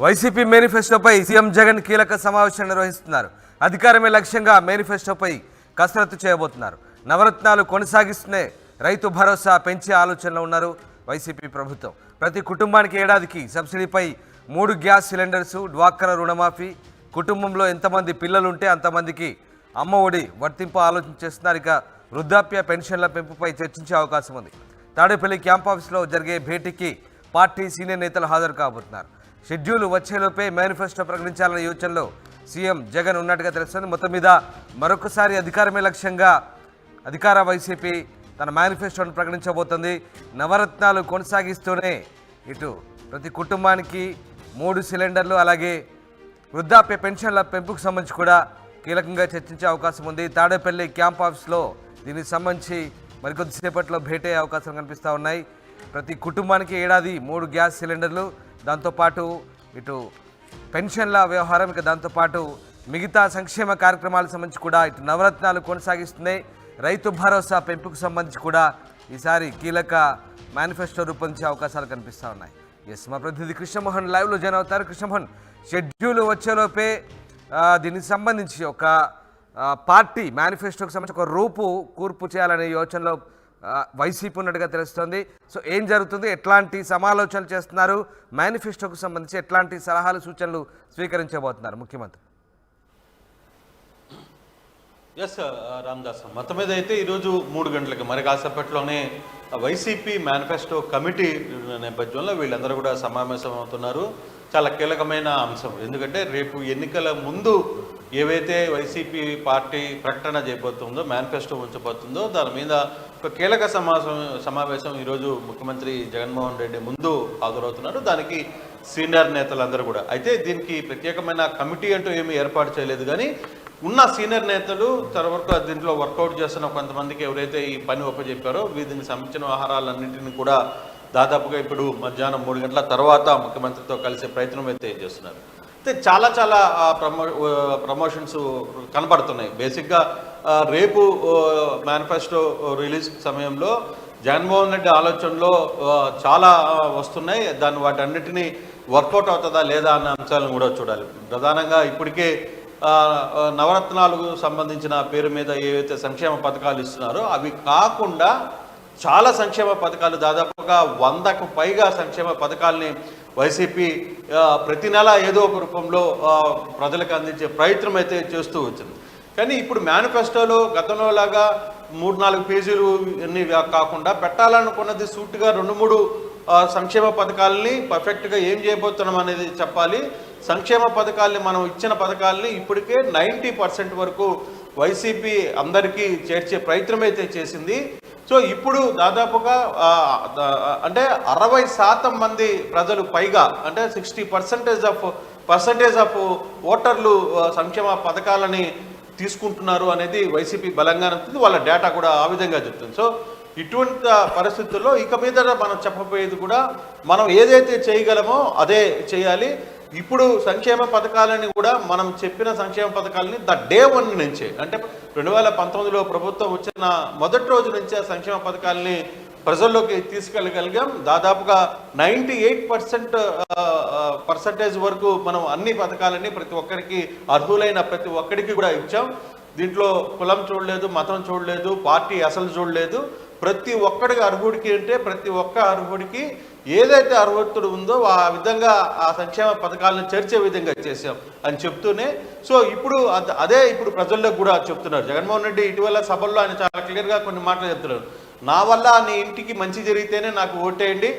YCP మేనిఫెస్టోపై CM Jagan కీలక సమావేశం నిర్వహిస్తున్నారు. అధికారమే లక్ష్యంగా మేనిఫెస్టోపై కసరత్తు చేయబోతున్నారు. నవరత్నాలు కొనసాగిస్తూనే రైతు భరోసా పెంచే ఆలోచనలో ఉన్నారు వైసీపీ ప్రభుత్వం. ప్రతి కుటుంబానికి ఏడాదికి సబ్సిడీపై 3 గ్యాస్ సిలిండర్స్, డ్వాక్రా రుణమాఫీ, కుటుంబంలో ఎంతమంది పిల్లలుంటే అంతమందికి అమ్మ ఒడి వర్తింపు ఆలోచన చేస్తున్నారు. ఇక వృద్ధాప్య పెన్షన్ల పెంపుపై చర్చించే అవకాశం ఉంది. తాడేపల్లి క్యాంప్ ఆఫీస్లో జరిగే భేటీకి పార్టీ సీనియర్ నేతలు హాజరు కాబోతున్నారు. షెడ్యూల్ వచ్చేలోపే మేనిఫెస్టో ప్రకటించాలనే యోచనలో సీఎం జగన్ ఉన్నట్టుగా తెలుస్తుంది. మొత్తం మీద మరొకసారి అధికారమే లక్ష్యంగా అధికార వైసీపీ తన మేనిఫెస్టోను ప్రకటించబోతుంది. నవరత్నాలు కొనసాగిస్తూనే ఇటు ప్రతి కుటుంబానికి 3 సిలిండర్లు, అలాగే వృద్ధాప్య పెన్షన్ల పెంపుకు సంబంధించి కూడా కీలకంగా చర్చించే అవకాశం ఉంది. తాడేపల్లి క్యాంప్ ఆఫీస్లో దీనికి సంబంధించి మరికొద్దిసేపట్లో భేటీ అయ్యే అవకాశాలు కనిపిస్తూ ఉన్నాయి. ప్రతి కుటుంబానికి ఏడాది 3 గ్యాస్ సిలిండర్లు, దాంతోపాటు ఇటు పెన్షన్ల వ్యవహారం, ఇక దాంతోపాటు మిగతా సంక్షేమ కార్యక్రమాలకు సంబంధించి కూడా ఇటు నవరత్నాలు కొనసాగిస్తున్నాయి. రైతు భరోసా పెంపుకు సంబంధించి కూడా ఈసారి కీలక మేనిఫెస్టో రూపొందించే అవకాశాలు కనిపిస్తూ ఉన్నాయి. ఎస్, మా ప్రతినిధి కృష్ణమోహన్ లైవ్లో జాయిన్ అవుతారు. కృష్ణమోహన్, షెడ్యూల్ వచ్చేలోపే దీనికి సంబంధించి ఒక పార్టీ మేనిఫెస్టోకి సంబంధించి ఒక కూర్పు చేయాలనే యోచనలో వైసీపీ ఉన్నట్టుగా తెలుస్తోంది. సో ఏం జరుగుతుంది, ఎట్లాంటి సమాలోచనలు చేస్తున్నారు, మేనిఫెస్టోకు సంబంధించి ఎట్లాంటి సలహాలు సూచనలు స్వీకరించబోతున్నారు ముఖ్యమంత్రి? ఎస్ రామదాస్, మొత్తం మీద అయితే ఈరోజు 3 గంటలకి మరి కాసేపట్లోనే వైసీపీ మేనిఫెస్టో కమిటీ నేపథ్యంలో వీళ్ళందరూ కూడా సమావేశం అవుతున్నారు. చాలా కీలకమైన అంశం, ఎందుకంటే రేపు ఎన్నికల ముందు ఏవైతే వైసీపీ పార్టీ ప్రకటన చేయబోతుందో, మేనిఫెస్టో ఉంచబోతుందో దాని మీద ఒక కీలక సమావేశం ఈరోజు ముఖ్యమంత్రి జగన్మోహన్ రెడ్డి ముందు హాజరవుతున్నారు. దానికి సీనియర్ నేతలందరూ కూడా. అయితే దీనికి ప్రత్యేకమైన కమిటీ అంటూ ఏమీ ఏర్పాటు చేయలేదు, కానీ ఉన్న సీనియర్ నేతలు వరకు దీంట్లో వర్కౌట్ చేస్తున్న కొంతమందికి ఎవరైతే ఈ పని ఒప్పచెప్పారో దీనికి సంబంధించిన వ్యవహారాలన్నింటినీ కూడా దాదాపుగా ఇప్పుడు మధ్యాహ్నం 3 గంటల తర్వాత ముఖ్యమంత్రితో కలిసే ప్రయత్నం అయితే చేస్తున్నారు. అయితే చాలా ప్రమోషన్స్ కనబడుతున్నాయి. బేసిక్గా రేపు మేనిఫెస్టో రిలీజ్ సమయంలో జగన్మోహన్ రెడ్డి ఆలోచనలో చాలా వస్తున్నాయి. వాటన్నిటినీ వర్కౌట్ అవుతుందా లేదా అన్న అంశాలను కూడా చూడాలి. ప్రధానంగా ఇప్పటికే నవరత్నాలకు సంబంధించిన పేరు మీద ఏవైతే సంక్షేమ పథకాలు ఇస్తున్నారో అవి కాకుండా చాలా సంక్షేమ పథకాలు, దాదాపుగా 100కు పైగా సంక్షేమ పథకాలని వైసీపీ ప్రతి నెల ఏదో ఒక రూపంలో ప్రజలకు అందించే ప్రయత్నం అయితే చేస్తూ వచ్చింది. కానీ ఇప్పుడు మేనిఫెస్టోలో గతంలో లాగా 3-4 పేజీలు అన్ని కాకుండా పెట్టాలనుకున్నది సూటిగా 2-3 సంక్షేమ పథకాలని పర్ఫెక్ట్గా ఏం చేయబోతున్నాం అనేది చెప్పాలి. సంక్షేమ పథకాలని, మనం ఇచ్చిన పథకాలని ఇప్పటికే 90% వరకు వైసీపీ అందరికీ చేర్చే ప్రయత్నం అయితే చేసింది. సో ఇప్పుడు దాదాపుగా అంటే 60% మంది ప్రజలు పైగా, అంటే 60% ఆఫ్ ఓటర్లు సంక్షేమ పథకాలని తీసుకుంటున్నారు అనేది వైసీపీ బలంగా ఉంటుంది. వాళ్ళ డేటా కూడా ఆ విధంగా చెప్తుంది. సో ఇటువంటి పరిస్థితుల్లో ఇక మీద మనం చెప్పబోయేది కూడా మనం ఏదైతే చేయగలమో అదే చేయాలి. ఇప్పుడు సంక్షేమ పథకాలని కూడా మనం చెప్పిన సంక్షేమ పథకాలని డే 1 నుంచే, అంటే 2019లో ప్రభుత్వం వచ్చిన మొదటి రోజు నుంచే సంక్షేమ పథకాలని ప్రజల్లోకి తీసుకెళ్ళగలిగాం. దాదాపుగా 98% వరకు మనం అన్ని పథకాలని ప్రతి ఒక్కరికి, అర్హులైన ప్రతి ఒక్కరికి కూడా ఇచ్చాం. దీంట్లో కులం చూడలేదు, మతం చూడలేదు, పార్టీ అసలు చూడలేదు. ప్రతి ఒక్కడికి అర్హుడికి, అంటే ప్రతి ఒక్క అర్హుడికి ఏదైతే అర్హతుడు ఉందో ఆ విధంగా ఆ సంక్షేమ పథకాలను చేర్చే విధంగా చేశాం అని చెప్తూనే, సో ఇప్పుడు అదే ఇప్పుడు ప్రజల్లో కూడా చెప్తున్నారు. జగన్మోహన్ రెడ్డి ఇటీవల సభల్లో ఆయన చాలా క్లియర్గా కొన్ని మాటలు చెప్తున్నారు. నా వల్ల నీ ఇంటికి మంచి జరిగితేనే నాకు ఓటేయండి,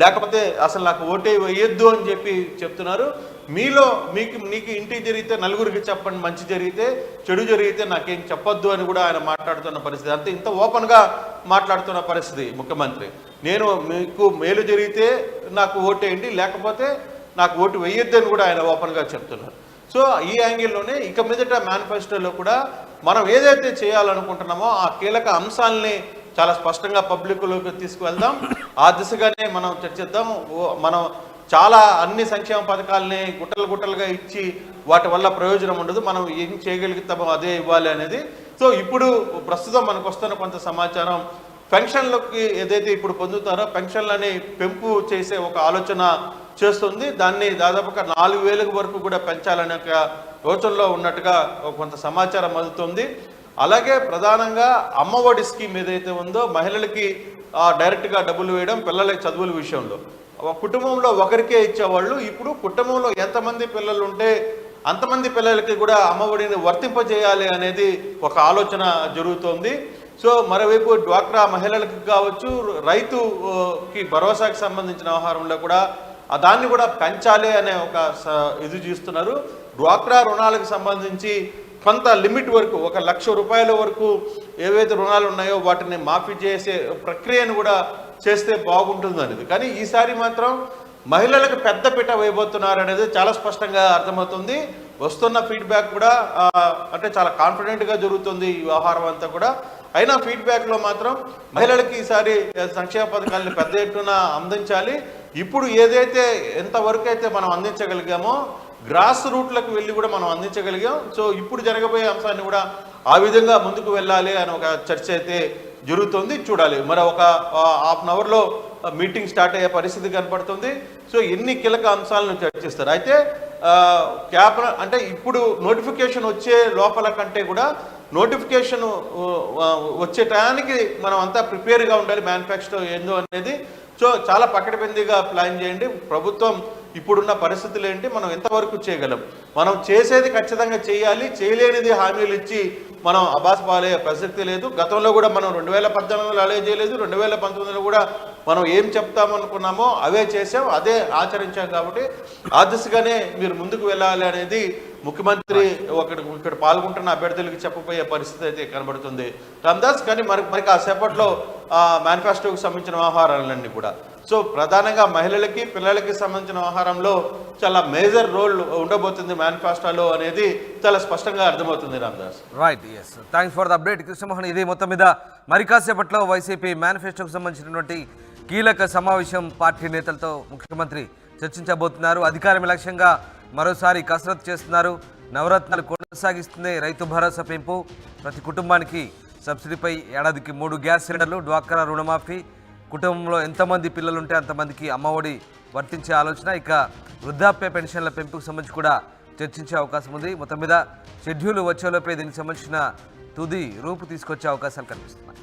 లేకపోతే అసలు నాకు ఓటే వేయొద్దు అని చెప్పి చెప్తున్నారు. నీకు ఇంటికి జరిగితే నలుగురికి చెప్పండి, మంచి జరిగితే, చెడు జరిగితే నాకేం చెప్పొద్దు అని కూడా ఆయన మాట్లాడుతున్న పరిస్థితి. అంతే, ఇంత ఓపెన్గా మాట్లాడుతున్న పరిస్థితి ముఖ్యమంత్రి. మీకు మేలు జరిగితే నాకు ఓటేయండి, లేకపోతే నాకు ఓటు వేయొద్దు అని కూడా ఆయన ఓపెన్గా చెప్తున్నారు. సో ఈ యాంగిల్లోనే ఇక మీదట మేనిఫెస్టోలో కూడా మనం ఏదైతే చేయాలనుకుంటున్నామో ఆ కీలక అంశాలని చాలా స్పష్టంగా పబ్లిక్లోకి తీసుకువెళ్దాం. ఆ దిశగానే మనం చర్చిద్దాం. మనం చాలా అన్ని సంక్షేమ పథకాలని గుట్టలుగా ఇచ్చి వాటి వల్ల ప్రయోజనం ఉండదు. మనం ఏం చేయగలుగుతామో అదే ఇవ్వాలి అనేది. సో ఇప్పుడు ప్రస్తుతం మనకు వస్తున్న కొంత సమాచారం, పెన్షన్లకి ఏదైతే ఇప్పుడు పొందుతారో పెన్షన్లని పెంపు చేసే ఒక ఆలోచన చేస్తుంది. దాన్ని దాదాపుగా 4,000 వరకు కూడా పెంచాలనే ఒక యోచనలో ఉన్నట్టుగా కొంత సమాచారం అందుతుంది. అలాగే ప్రధానంగా అమ్మఒడి స్కీమ్ ఏదైతే ఉందో మహిళలకి డైరెక్ట్గా డబ్బులు వేయడం, పిల్లలకి చదువుల విషయంలో ఒక కుటుంబంలో ఒకరికే ఇచ్చేవాళ్ళు ఇప్పుడు కుటుంబంలో ఎంతమంది పిల్లలు ఉంటే అంతమంది పిల్లలకి కూడా అమ్మఒడిని వర్తింపజేయాలి అనేది ఒక ఆలోచన జరుగుతోంది. సో మరోవైపు డ్వాక్రా మహిళలకు కావచ్చు, రైతుకి భరోసాకి సంబంధించిన వ్యవహారంలో కూడా దాన్ని కూడా పెంచాలి అనే ఒక ఇది చూస్తున్నారు. డ్వాక్రా రుణాలకు సంబంధించి కొంత లిమిట్ వరకు 1,00,000 రూపాయల వరకు ఏవైతే రుణాలు ఉన్నాయో వాటిని మాఫీ చేసే ప్రక్రియను కూడా చేస్తే బాగుంటుంది అనేది. కానీ ఈసారి మాత్రం మహిళలకు పెద్దపీట వేయబోతున్నారు అనేది చాలా స్పష్టంగా అర్థమవుతుంది. వస్తున్న ఫీడ్బ్యాక్ కూడా అంటే చాలా కాన్ఫిడెంట్గా జరుగుతుంది ఈ వ్యవహారం అంతా కూడా. అయినా ఫీడ్బ్యాక్లో మాత్రం మహిళలకి ఈసారి సంక్షేమ పథకాలను పెద్ద ఎత్తున అందించాలి. ఇప్పుడు ఏదైతే ఎంతవరకు అయితే మనం అందించగలిగామో గ్రాస్ రూట్లకు వెళ్ళి కూడా మనం అందించగలిగాం. సో ఇప్పుడు జరగబోయే అంశాన్ని కూడా ఆ విధంగా ముందుకు వెళ్ళాలి అని ఒక చర్చ అయితే జరుగుతుంది. చూడాలి, మరి ఒక హాఫ్ అన్ అవర్లో మీటింగ్ స్టార్ట్ అయ్యే పరిస్థితి కనపడుతుంది. సో ఎన్ని కీలక అంశాలను చర్చిస్తారు. అయితే అంటే ఇప్పుడు నోటిఫికేషన్ వచ్చే లోపల కంటే కూడా నోటిఫికేషన్ వచ్చే టయానికి మనం అంతా ప్రిపేర్గా ఉండాలి. మేనిఫెస్టో ఏందో అనేది సో చాలా పకడ్బందీగా ప్లాన్ చేయండి. ప్రభుత్వం ఇప్పుడున్న పరిస్థితులు ఏంటి, మనం ఎంతవరకు చేయగలం, మనం చేసేది ఖచ్చితంగా చేయాలి. చేయలేనిది హామీలు ఇచ్చి మనం అబాస్పాలే ప్రసక్తి లేదు. గతంలో కూడా మనం 2014లో అలే చేయలేదు, 2019లో కూడా మనం ఏం చెప్తామనుకున్నామో అవే చేసాం, అదే ఆచరించాం. కాబట్టి ఆ దిశగానే మీరు ముందుకు వెళ్ళాలి అనేది ముఖ్యమంత్రి ఇక్కడ పాల్గొంటున్న అభ్యర్థులకు చెప్పబోయే పరిస్థితి అయితే కనబడుతుంది రామ్దాస్. కానీ మరి కాసేపట్లో మేనిఫెస్టోకి సంబంధించిన వ్యవహారాలన్నీ కూడా సో ప్రధానంగా మహిళలకి పిల్లలకి సంబంధించిన వ్యవహారంలో చాలా మేజర్ రోల్ ఉండబోతుంది మేనిఫెస్టోలో అనేది చాలా స్పష్టంగా అర్థమవుతుంది Ramdas. Right, yes, thanks for the update Krishnamohan. ఇది మొత్తం మీద మరి కాసేపట్లో వైసీపీ మేనిఫెస్టోకి సంబంధించినటువంటి కీలక సమావేశం పార్టీ నేతలతో ముఖ్యమంత్రి చర్చించబోతున్నారు. అధికారమే లక్ష్యంగా మరోసారి కసరత్తు చేస్తున్నారు. నవరత్నాలు కొనసాగిస్తుంది రైతు భరోసా పెంపు, ప్రతి కుటుంబానికి సబ్సిడీపై ఏడాదికి 3 గ్యాస్ సిలిండర్లు, డ్వాక్రా రుణమాఫీ, కుటుంబంలో ఎంతమంది పిల్లలుంటే అంతమందికి అమ్మఒడి వర్తించే ఆలోచన, ఇక వృద్ధాప్య పెన్షన్ల పెంపుకు సంబంధించి కూడా చర్చించే అవకాశం ఉంది. మొత్తం మీద షెడ్యూల్ వచ్చేలోపే దీనికి సంబంధించిన తుది రూపు తీసుకొచ్చే అవకాశాలు కనిపిస్తున్నాయి.